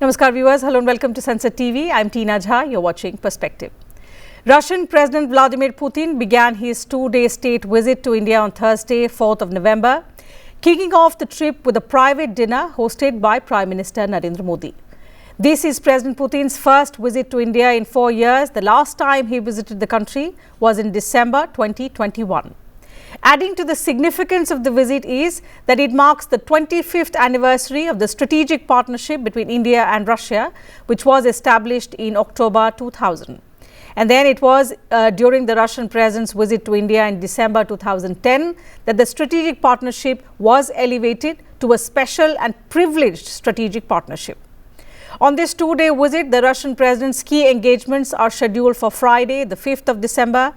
Namaskar viewers, hello and welcome to Sansad TV. I'm Tina Jha, you're watching Perspective. Russian President Vladimir Putin began his two-day state visit to India on Thursday, 4th of November, kicking off the trip with a private dinner hosted by Prime Minister Narendra Modi. This is President Putin's first visit to India in 4 years. The last time he visited the country was in December 2021. Adding to the significance of the visit is that it marks the 25th anniversary of the strategic partnership between India and Russia, which was established in October 2000. And then it was during the Russian president's visit to India in December 2010 that the strategic partnership was elevated to a special and privileged strategic partnership. On this two-day visit, the Russian president's key engagements are scheduled for Friday, the 5th of December.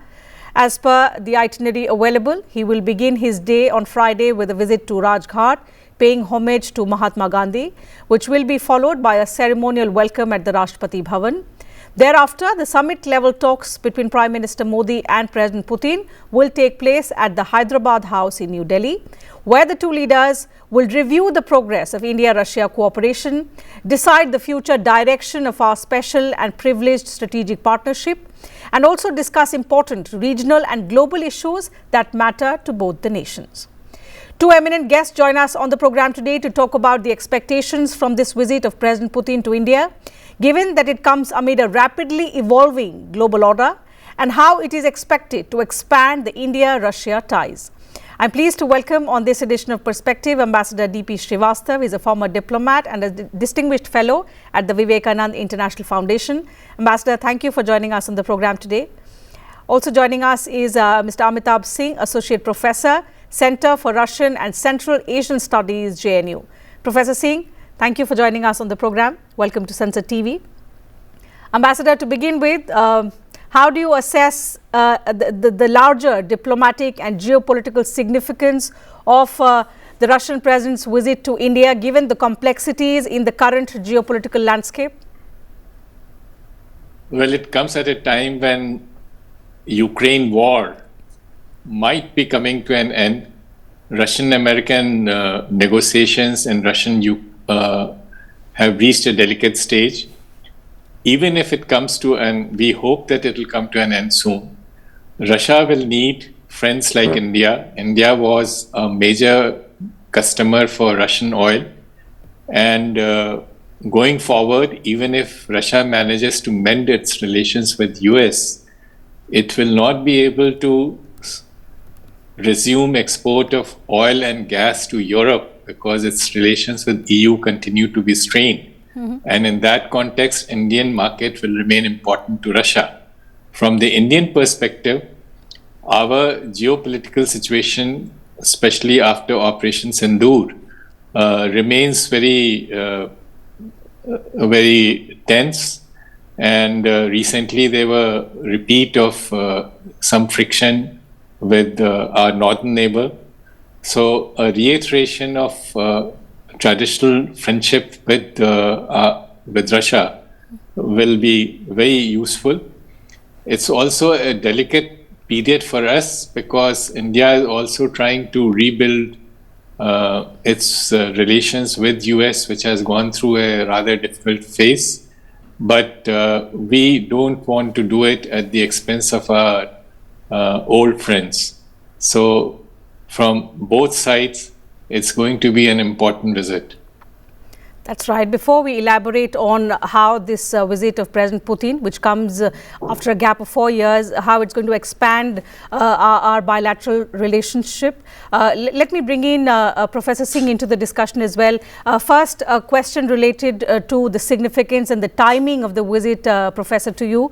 As per the itinerary available, he will begin his day on Friday with a visit to Rajghat, paying homage to Mahatma Gandhi, which will be followed by a ceremonial welcome at the Rashtrapati Bhavan. Thereafter, the summit-level talks between Prime Minister Modi and President Putin will take place at the Hyderabad House in New Delhi, where the two leaders will review the progress of India-Russia cooperation, decide the future direction of our special and privileged strategic partnership, and also discuss important regional and global issues that matter to both the nations. Two eminent guests join us on the program today to talk about the expectations from this visit of President Putin to India, given that it comes amid a rapidly evolving global order and how it is expected to expand the India-Russia ties. I'm pleased to welcome on this edition of Perspective Ambassador D.P. Srivastav. He is a former diplomat and a distinguished fellow at the Vivekanand International Foundation. Ambassador, thank you for joining us on the program today. Also joining us is Mr. Amitabh Singh, Associate Professor, Center for Russian and Central Asian Studies, JNU. Professor Singh, thank you for joining us on the program. Welcome to Sansad TV. Ambassador, to begin with, how do you assess the larger diplomatic and geopolitical significance of the Russian president's visit to India, given the complexities in the current geopolitical landscape? Well, it comes at a time when Ukraine war might be coming to an end. Russian-American negotiations and Russian have reached a delicate stage. Even if it comes to, and we hope that it will come to an end soon, Russia will need friends like India. India was a major customer for Russian oil. And going forward, even if Russia manages to mend its relations with US, it will not be able to resume export of oil and gas to Europe because its relations with EU continue to be strained. And in that context, Indian market will remain important to Russia. From the Indian perspective, our geopolitical situation, especially after Operation Sindoor, remains very tense. And recently there were repeat of some friction with our northern neighbor. So a reiteration of traditional friendship with Russia will be very useful. It's also a delicate period for us because India is also trying to rebuild its relations with US, which has gone through a rather difficult phase. But we don't want to do it at the expense of our old friends. So from both sides, it's going to be an important visit. That's right. Before we elaborate on how this visit of President Putin, which comes after a gap of 4 years, how it's going to expand our bilateral relationship, let me bring in Professor Singh into the discussion as well. First, a question related to the significance and the timing of the visit, Professor, to you.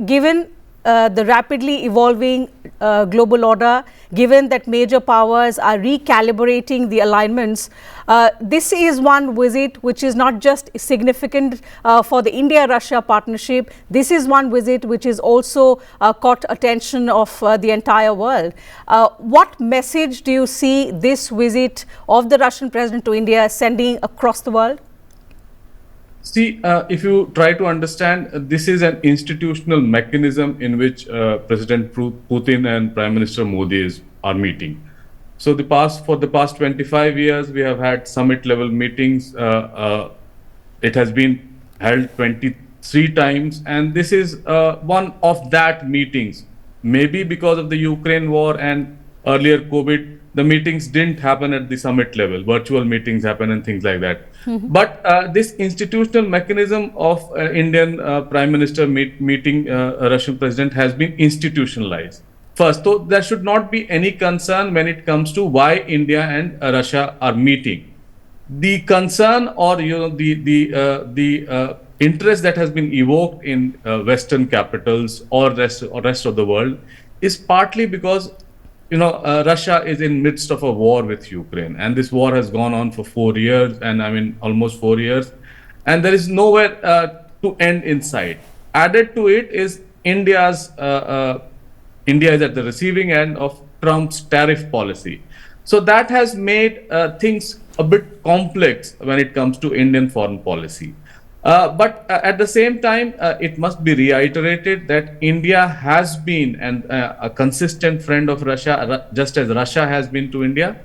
Given the rapidly evolving global order, given that major powers are recalibrating the alignments, this is one visit which is not just significant for the India-Russia partnership. This is one visit which is also caught attention of the entire world. What message do you see this visit of the Russian president to India sending across the world? See, if you try to understand, this is an institutional mechanism in which President Putin and Prime Minister Modi are meeting. So for the past 25 years, we have had summit level meetings it has been held 23 times, and this is one of that meetings. Maybe because of the Ukraine war and earlier COVID, the meetings didn't happen at the summit level. Virtual meetings happen and things like that. But this institutional mechanism of Indian Prime Minister meeting Russian President has been institutionalized. First, so there should not be any concern when it comes to why India and Russia are meeting. The concern, or the interest that has been evoked in Western capitals or rest of the world is partly because Russia is in midst of a war with Ukraine, and this war has gone on for 4 years, and I mean almost 4 years, and there is nowhere to end in sight. Added to it is India is at the receiving end of Trump's tariff policy. So that has made things a bit complex when it comes to Indian foreign policy. But at the same time, it must be reiterated that India has been a consistent friend of Russia, just as Russia has been to India.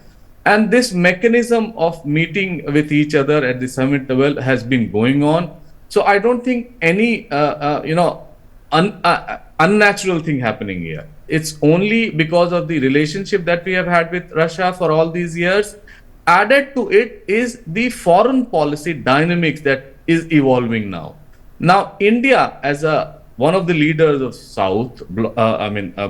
And this mechanism of meeting with each other at the summit level has been going on. So I don't think any, unnatural thing happening here. It's only because of the relationship that we have had with Russia for all these years. Added to it is the foreign policy dynamics that is evolving now. Now, India, as one of the leaders of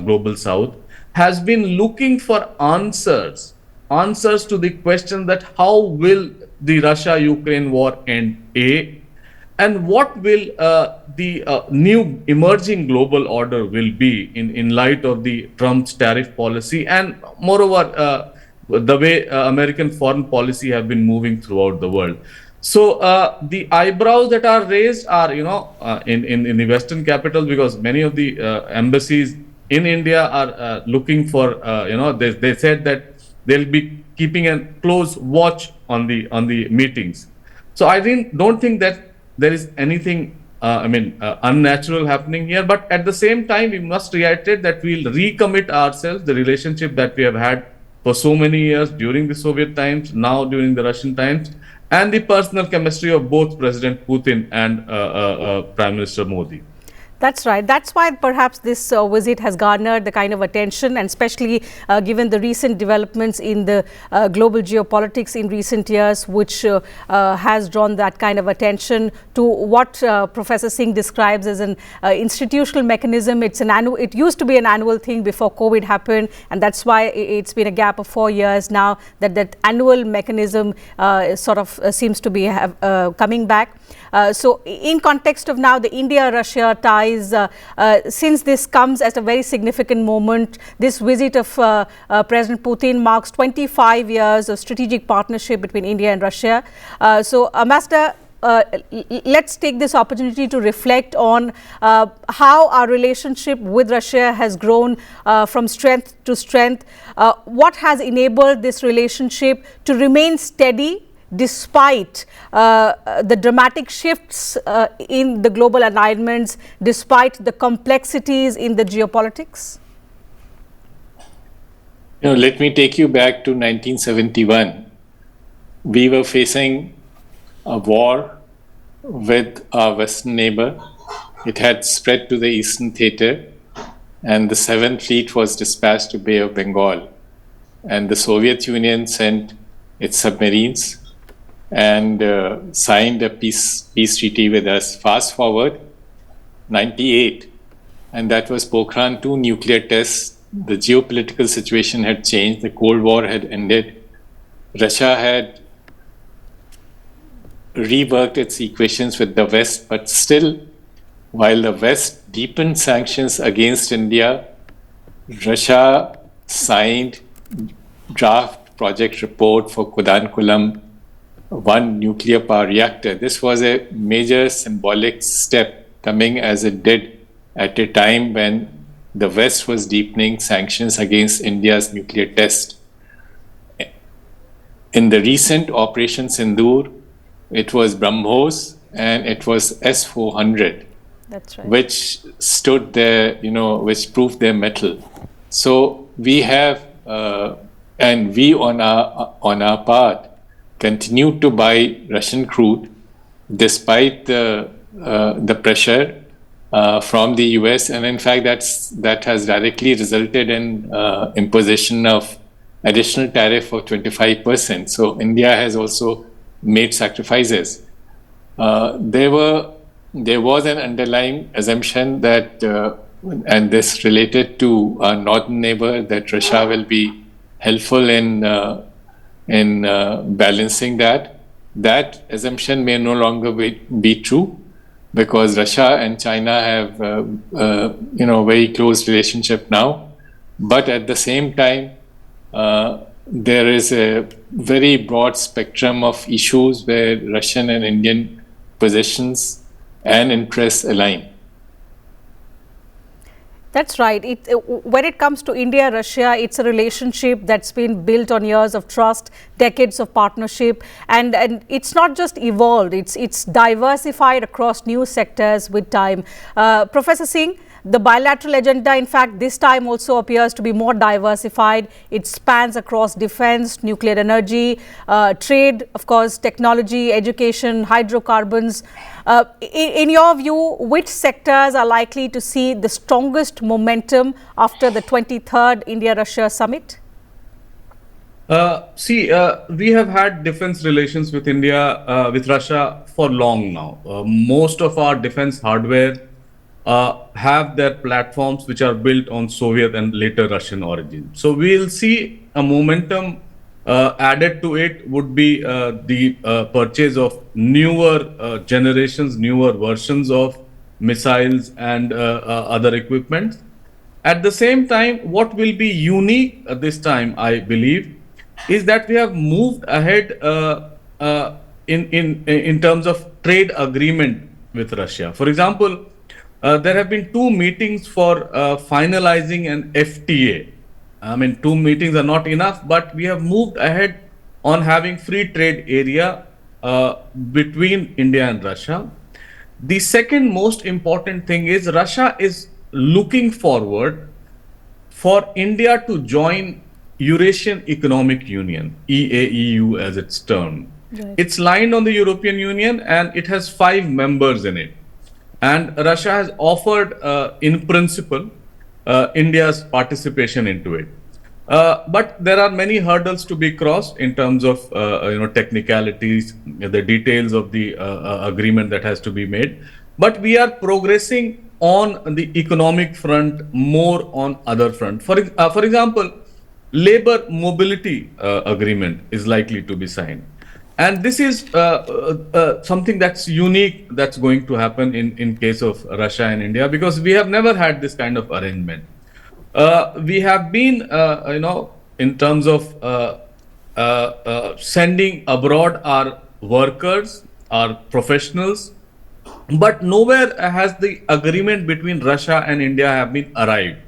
Global South, has been looking for answers to the question that how will the Russia-Ukraine war end, A, and what will the new emerging global order will be in light of the Trump's tariff policy, and moreover, the way American foreign policy have been moving throughout the world. So the eyebrows that are raised are, in the Western capitals, because many of the embassies in India are looking for, they said that they'll be keeping a close watch on the meetings. So I don't think that there is anything, unnatural happening here. But at the same time, we must reiterate that we'll recommit ourselves, the relationship that we have had for so many years during the Soviet times, now during the Russian times, and the personal chemistry of both President Putin and Prime Minister Modi. That's right. That's why perhaps this visit has garnered the kind of attention, and especially given the recent developments in the global geopolitics in recent years, which has drawn that kind of attention to what Professor Singh describes as an institutional mechanism. It used to be an annual thing before COVID happened, and that's why it's been a gap of 4 years now that annual mechanism sort of seems to be coming back. So in context of now the India-Russia ties, since this comes at a very significant moment, this visit of President Putin marks 25 years of strategic partnership between India and Russia. So Ambassador, let's take this opportunity to reflect on how our relationship with Russia has grown from strength to strength. What has enabled this relationship to remain steady despite the dramatic shifts in the global alignments, despite the complexities in the geopolitics? Let me take you back to 1971. We were facing a war with our Western neighbor. It had spread to the Eastern Theater, and the Seventh Fleet was dispatched to Bay of Bengal. And the Soviet Union sent its submarines and signed a peace treaty with us. Fast forward, 98, and that was Pokhran 2 nuclear tests. The geopolitical situation had changed. The Cold War had ended. Russia had reworked its equations with the West, but still, while the West deepened sanctions against India, Russia signed draft project report for Kudankulam 1 nuclear power reactor. This was a major symbolic step, coming as it did at a time when the West was deepening sanctions against India's nuclear test. In the recent Operation Sindoor, it was BrahMos and it was S-400. That's right. Which stood there, which proved their mettle. So we have, and we on our part, continued to buy Russian crude. despite the pressure from the US, and in fact that has directly resulted in imposition of additional tariff of 25%. So India has also made sacrifices. There was an underlying assumption that, and this related to our northern neighbor, that Russia will be helpful in balancing that. That assumption may no longer be true, because Russia and China have very close relationship now. But at the same time, there is a very broad spectrum of issues where Russian and Indian positions and interests align. That's right. When it comes to India, Russia, it's a relationship that's been built on years of trust, decades of partnership, and it's not just evolved, it's diversified across new sectors with time. Professor Singh, the bilateral agenda, in fact, this time also appears to be more diversified. It spans across defense, nuclear energy, trade, of course, technology, education, hydrocarbons. In your view, which sectors are likely to see the strongest momentum after the 23rd India-Russia summit? We have had defense relations with India, with Russia for long now. Most of our defense hardware have their platforms which are built on Soviet and later Russian origin. So we'll see a momentum added to it would be the purchase of newer generations, newer versions of missiles and other equipment. At the same time, what will be unique this time, I believe, is that we have moved ahead in terms of trade agreement with Russia. For example, there have been 2 meetings for finalizing an FTA. I mean, 2 meetings are not enough, but we have moved ahead on having free trade area between India and Russia. The second most important thing is Russia is looking forward for India to join Eurasian Economic Union, EAEU as it's termed. Right. It's lined on the European Union and it has 5 members in it. And Russia has offered, in principle, India's participation into it. But there are many hurdles to be crossed in terms of technicalities, the details of the agreement that has to be made. But we are progressing on the economic front, more on other front. For example, labor mobility agreement is likely to be signed. And this is something that's unique that's going to happen in case of Russia and India, because we have never had this kind of arrangement. We have been, in terms of sending abroad our workers, our professionals, but nowhere has the agreement between Russia and India have been arrived.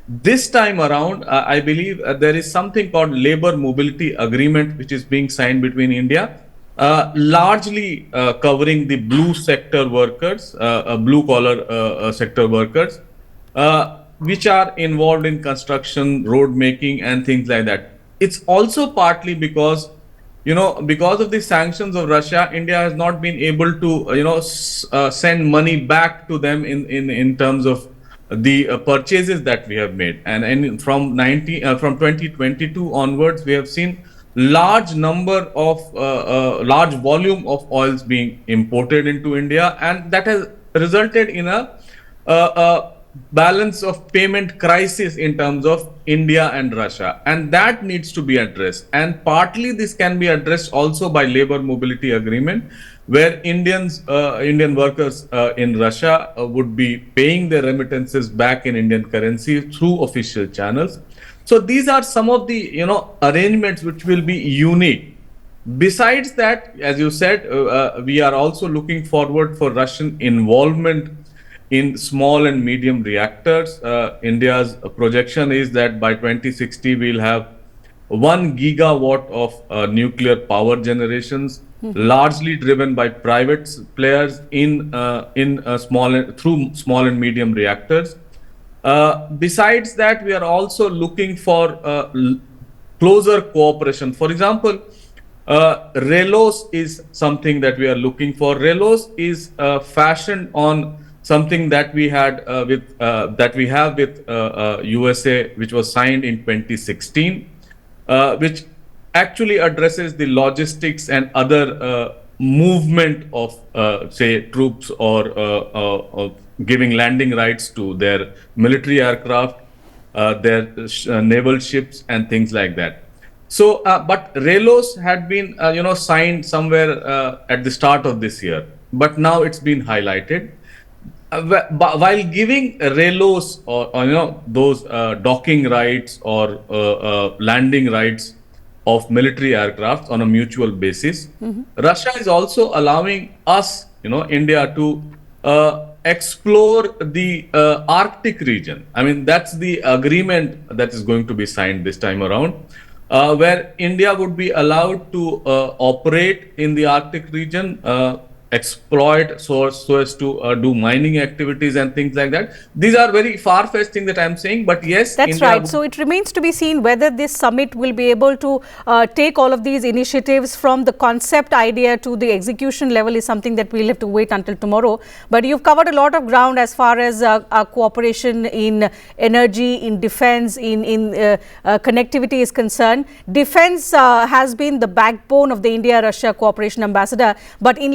This time around, I believe there is something called labor mobility agreement, which is being signed between India, largely covering the blue sector workers, blue collar sector workers, which are involved in construction, road making, and things like that. It's also partly because, because of the sanctions of Russia, India has not been able to, send money back to them in terms of the purchases that we have made. And from 2022 onwards, we have seen large number of large volume of oils being imported into India, and that has resulted in a balance of payment crisis in terms of India and Russia, and that needs to be addressed. And partly this can be addressed also by labor mobility agreement, where Indian workers in Russia would be paying their remittances back in Indian currency through official channels. So these are some of the arrangements which will be unique. Besides that, as you said, we are also looking forward for Russian involvement in small and medium reactors. India's projection is that by 2060 we'll have 1 gigawatt of nuclear power generations, largely driven by private players through small and medium reactors. Besides that, we are also looking for closer cooperation. For example, Relos is something that we are looking for. Relos is fashioned on something that we had that we have with USA, which was signed in 2016, which actually addresses the logistics and other movement of, say, troops or giving landing rights to their military aircraft, their naval ships, and things like that. So, but Relos had been, signed somewhere at the start of this year, but now it's been highlighted. While giving Relos or those docking rights or landing rights of military aircraft on a mutual basis, Russia is also allowing us, India, to explore the Arctic region. I mean, that's the agreement that is going to be signed this time around, where India would be allowed to operate in the Arctic region, exploit so as to do mining activities and things like that. These are very far-fetched things that I'm saying, but yes, that's India right. So it remains to be seen whether this summit will be able to take all of these initiatives from the concept idea to the execution level is something that we'll have to wait until tomorrow. But you've covered a lot of ground as far as our cooperation in energy, in defense, in connectivity is concerned. Defense has been the backbone of the India-Russia cooperation, Ambassador, but in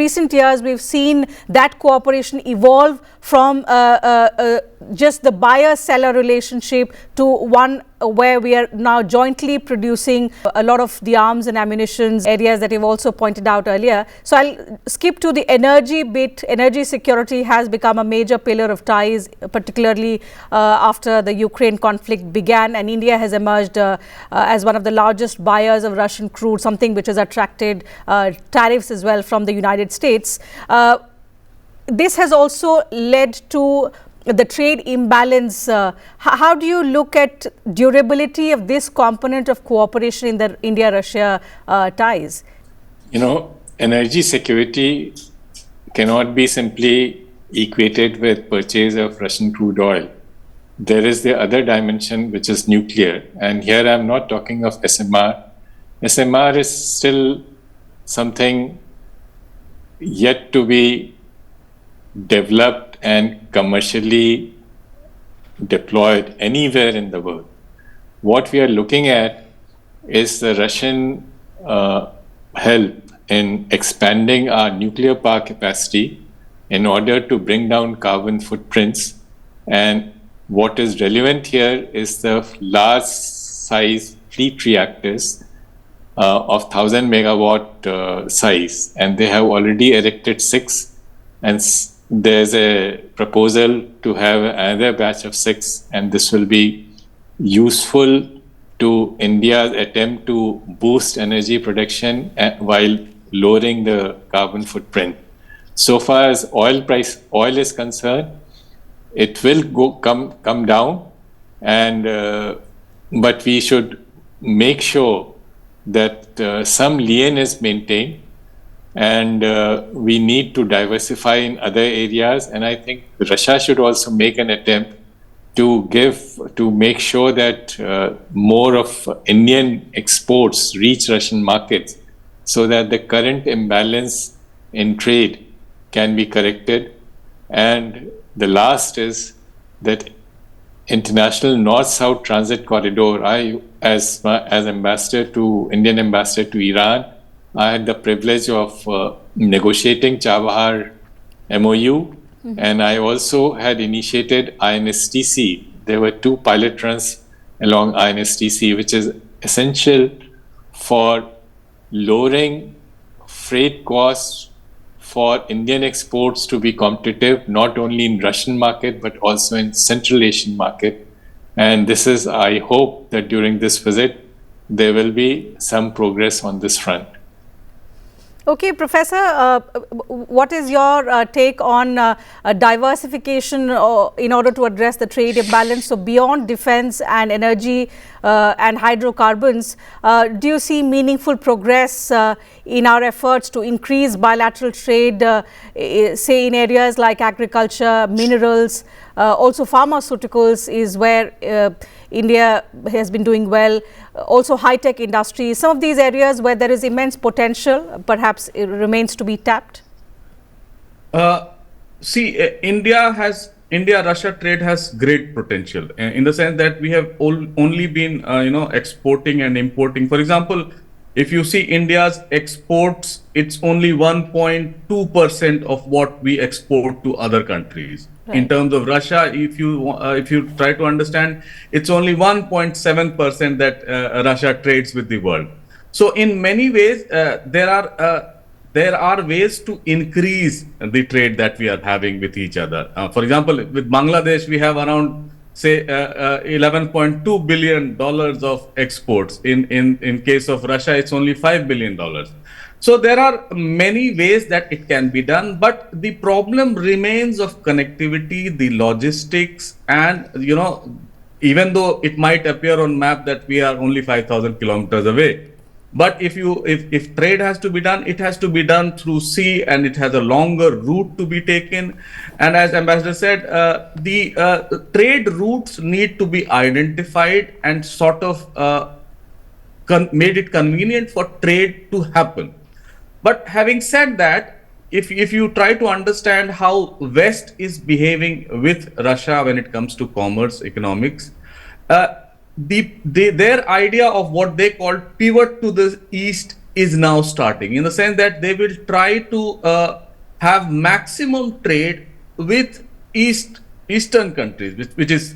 recent years, we've seen that cooperation evolve from just the buyer-seller relationship to one where we are now jointly producing a lot of the arms and ammunitions areas that you've also pointed out earlier. So I'll skip to the energy bit. Energy security has become a major pillar of ties, particularly after the Ukraine conflict began, and India has emerged as one of the largest buyers of Russian crude, something which has attracted tariffs as well from the United States. This has also led to the trade imbalance. How do you look at durability of this component of cooperation in the India-Russia ties? Energy security cannot be simply equated with purchase of Russian crude oil. There is the other dimension, which is nuclear. And here I'm not talking of SMR. SMR is still something yet to be developed and commercially deployed anywhere in the world. What we are looking at is the Russian help in expanding our nuclear power capacity in order to bring down carbon footprints. And what is relevant here is the large size fleet reactors of 1,000 megawatt size, and they have already erected 6, and there's a proposal to have another batch of 6, and this will be useful to India's attempt to boost energy production while lowering the carbon footprint. So far as oil is concerned, it will come down, and but we should make sure that some lien is maintained, and we need to diversify in other areas. And I think Russia should also make an attempt to make sure that more of Indian exports reach Russian markets, so that the current imbalance in trade can be corrected. And the last is that international north-south transit corridor. As Indian ambassador to Iran, I had the privilege of negotiating Chabahar MOU, and I also had initiated INSTC. There were 2 pilot runs along INSTC, which is essential for lowering freight costs for Indian exports to be competitive, not only in Russian market, but also in Central Asian market. And this is, I hope that during this visit, there will be some progress on this front. Okay, Professor, what is your take on diversification in order to address the trade imbalance? So beyond defense and energy and hydrocarbons, do you see meaningful progress in our efforts to increase bilateral trade, say in areas like agriculture, minerals, Also, pharmaceuticals is where India has been doing well. Also, high-tech industries. Some of these areas where there is immense potential, perhaps it remains to be tapped. India-Russia trade has great potential in the sense that we have only been, exporting and importing. For example, if you see India's exports, it's only 1.2% of what we export to other countries. Right. In terms of Russia, if you try to understand, it's only 1.7% that Russia trades with the world. So in many ways, there are ways to increase the trade that we are having with each other. For example, with Bangladesh, we have around, say, $11.2 billion of exports. In case of Russia, it's only $5 billion. So there are many ways that it can be done, but the problem remains of connectivity, the logistics, and, even though it might appear on map that we are only 5,000 kilometers away, but if trade has to be done, it has to be done through sea, and it has a longer route to be taken. And as Ambassador said, the trade routes need to be identified and sort of made it convenient for trade to happen. But having said that, if you try to understand how West is behaving with Russia when it comes to commerce, economics, their idea of what they call pivot to the east is now starting, in the sense that they will try to have maximum trade with eastern countries, which is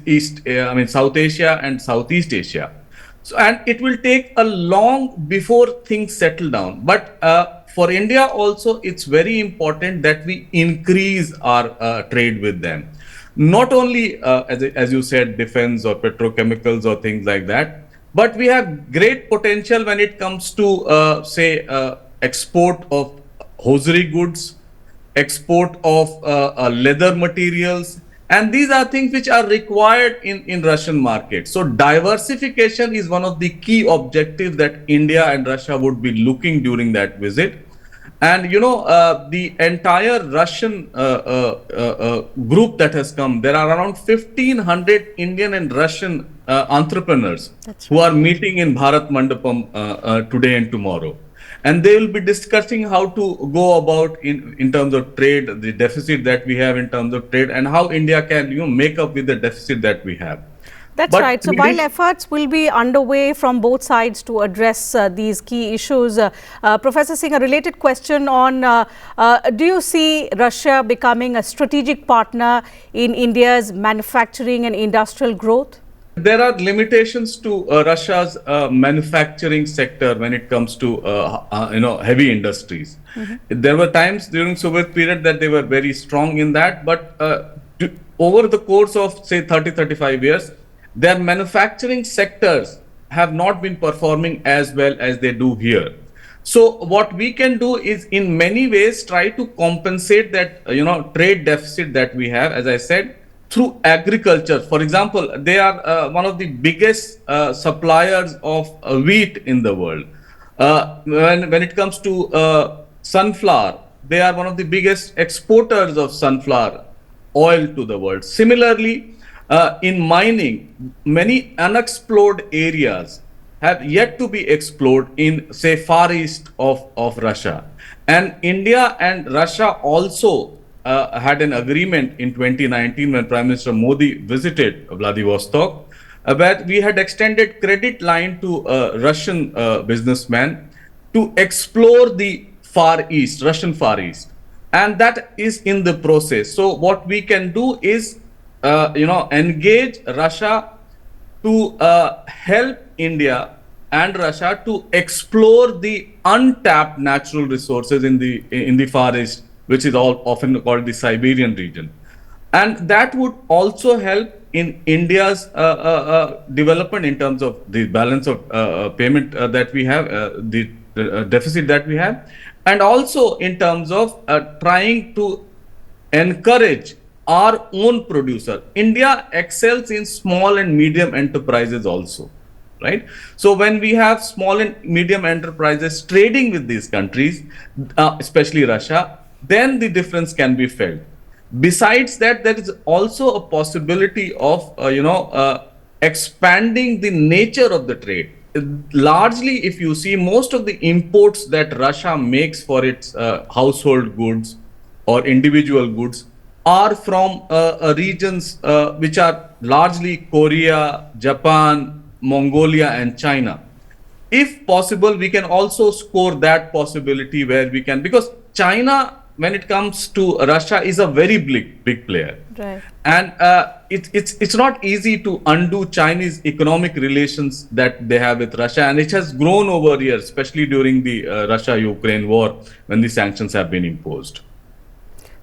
South Asia and Southeast Asia. So, and it will take a long before things settle down. But for India also, it's very important that we increase our trade with them. Not only, as you said, defense or petrochemicals or things like that, but we have great potential when it comes to, export of hosiery goods, export of leather materials. And these are things which are required in Russian market. So diversification is one of the key objectives that India and Russia would be looking during that visit. And the entire Russian group that has come, there are around 1,500 Indian and Russian entrepreneurs who are meeting in Bharat Mandapam today and tomorrow. And they will be discussing how to go about in terms of trade, the deficit that we have in terms of trade, and how India can make up with the deficit that we have. That's right. So while efforts will be underway from both sides to address these key issues, Professor Singh, a related question on do you see Russia becoming a strategic partner in India's manufacturing and industrial growth? There are limitations to Russia's manufacturing sector when it comes to heavy industries. Mm-hmm. There were times during Soviet period that they were very strong in that, but over the course of say 30-35 years, their manufacturing sectors have not been performing as well as they do here. So what we can do is in many ways try to compensate that trade deficit that we have, as I said, through agriculture. For example, they are one of the biggest suppliers of wheat in the world. When it comes to sunflower, they are one of the biggest exporters of sunflower oil to the world. Similarly, in mining, many unexplored areas have yet to be explored in, say, far east of Russia. And India and Russia also had an agreement in 2019 when Prime Minister Modi visited Vladivostok, where we had extended credit line to Russian businessmen to explore the Far East, Russian Far East. And that is in the process. So what we can do is engage Russia to help India and Russia to explore the untapped natural resources in the Far East, which is often called the Siberian region. And that would also help in India's development in terms of the balance of payment that we have, the deficit that we have, and also in terms of trying to encourage our own producer. India excels in small and medium enterprises also, right? So when we have small and medium enterprises trading with these countries, especially Russia, then the difference can be felt. Besides that, there is also a possibility of, expanding the nature of the trade. Largely, if you see, most of the imports that Russia makes for its household goods or individual goods are from regions which are largely Korea, Japan, Mongolia, and China. If possible, we can also score that possibility where we can, because China, when it comes to Russia, is a very big player. Right. And it's not easy to undo Chinese economic relations that they have with Russia, and it has grown over years, especially during the Russia-Ukraine war when the sanctions have been imposed.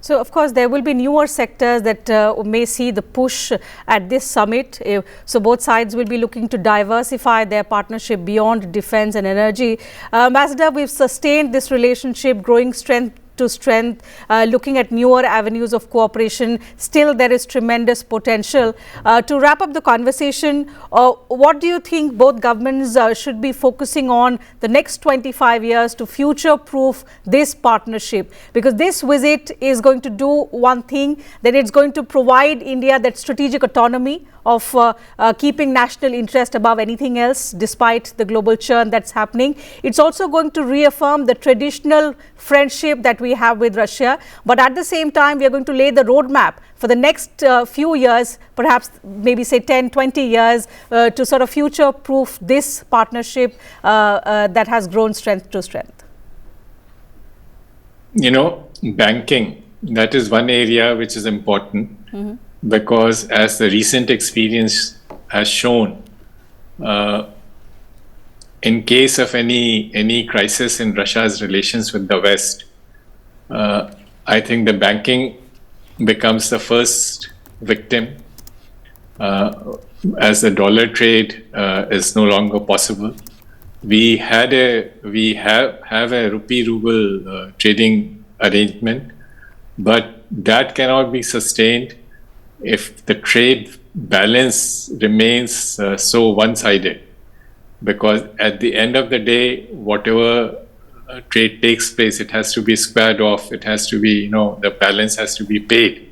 So, of course, there will be newer sectors that may see the push at this summit. So, both sides will be looking to diversify their partnership beyond defense and energy. Ambassador, we've sustained this relationship, growing strength to strength, looking at newer avenues of cooperation. Still, there is tremendous potential. To wrap up the conversation, what do you think both governments should be focusing on the next 25 years to future-proof this partnership? Because this visit is going to do one thing, that it's going to provide India that strategic autonomy of keeping national interest above anything else, despite the global churn that's happening. It's also going to reaffirm the traditional friendship that we have with Russia. But at the same time, we are going to lay the roadmap for the next few years, perhaps maybe say 10, 20 years, to sort of future-proof this partnership that has grown strength to strength. You know, banking, that is one area which is important. Because as the recent experience has shown, in case of any crisis in Russia's relations with the West, I think the banking becomes the first victim, as the dollar trade is no longer possible. We have a rupee ruble trading arrangement, but that cannot be sustained if the trade balance remains so one-sided, because at the end of the day, whatever trade takes place, it has to be squared off. It has to be, the balance has to be paid.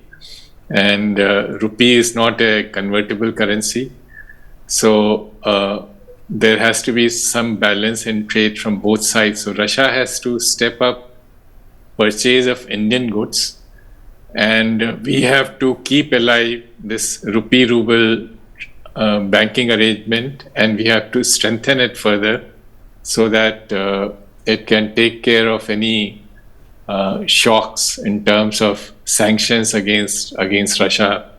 And rupee is not a convertible currency. So there has to be some balance in trade from both sides. So Russia has to step up purchase of Indian goods. And we have to keep alive this rupee ruble banking arrangement, and we have to strengthen it further so that it can take care of any shocks in terms of sanctions against Russia,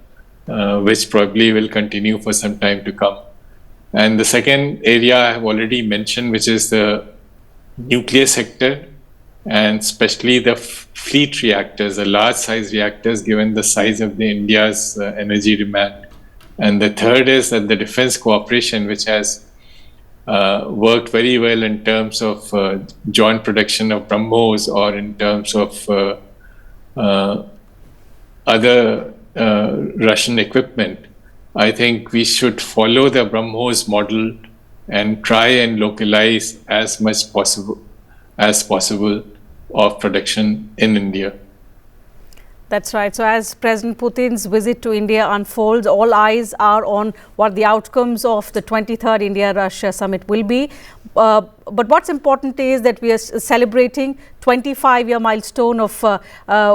which probably will continue for some time to come. And the second area I have already mentioned, which is the nuclear sector, and especially the fleet reactors, the large size reactors, given the size of India's energy demand. And the third is that the defense cooperation, which has worked very well in terms of joint production of BrahMos, or in terms of other Russian equipment. I think we should follow the BrahMos model and try and localize as much as possible of production in India. That's right. So as President Putin's visit to India unfolds, all eyes are on what the outcomes of the 23rd India-Russia summit will be. But what's important is that we are celebrating 25-year milestone of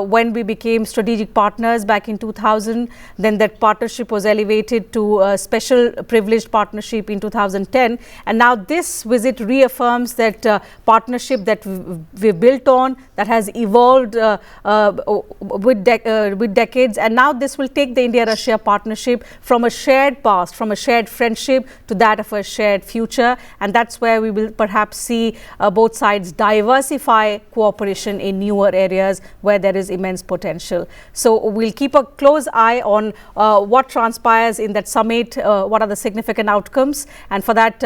when we became strategic partners back in 2000. Then that partnership was elevated to a special privileged partnership in 2010. And now this visit reaffirms that partnership that we've built on, that has evolved with decades. And now this will take the India-Russia partnership from a shared past, from a shared friendship, to that of a shared future. And that's where we will perhaps see both sides diversify cooperation in newer areas where there is immense potential. So we'll keep a close eye on what transpires in that summit, what are the significant outcomes, and for that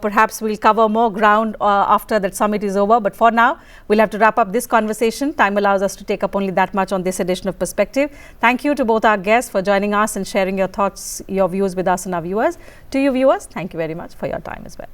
perhaps we'll cover more ground after that summit is over. But for now, we'll have to wrap up this conversation. Time allows us to take up only that much on this edition of Perspective. Thank you to both our guests for joining us and sharing your thoughts, your views with us and our viewers. To you viewers, thank you very much for your time as well.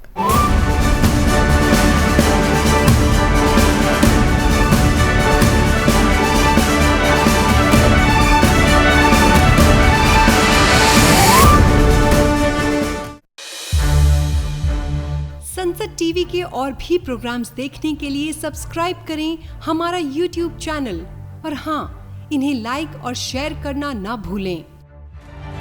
संसद TV के और भी programmes देखने के लिए subscribe करें हमारा YouTube channel और हाँ, इन्हें लाइक और शेयर करना ना भूलें।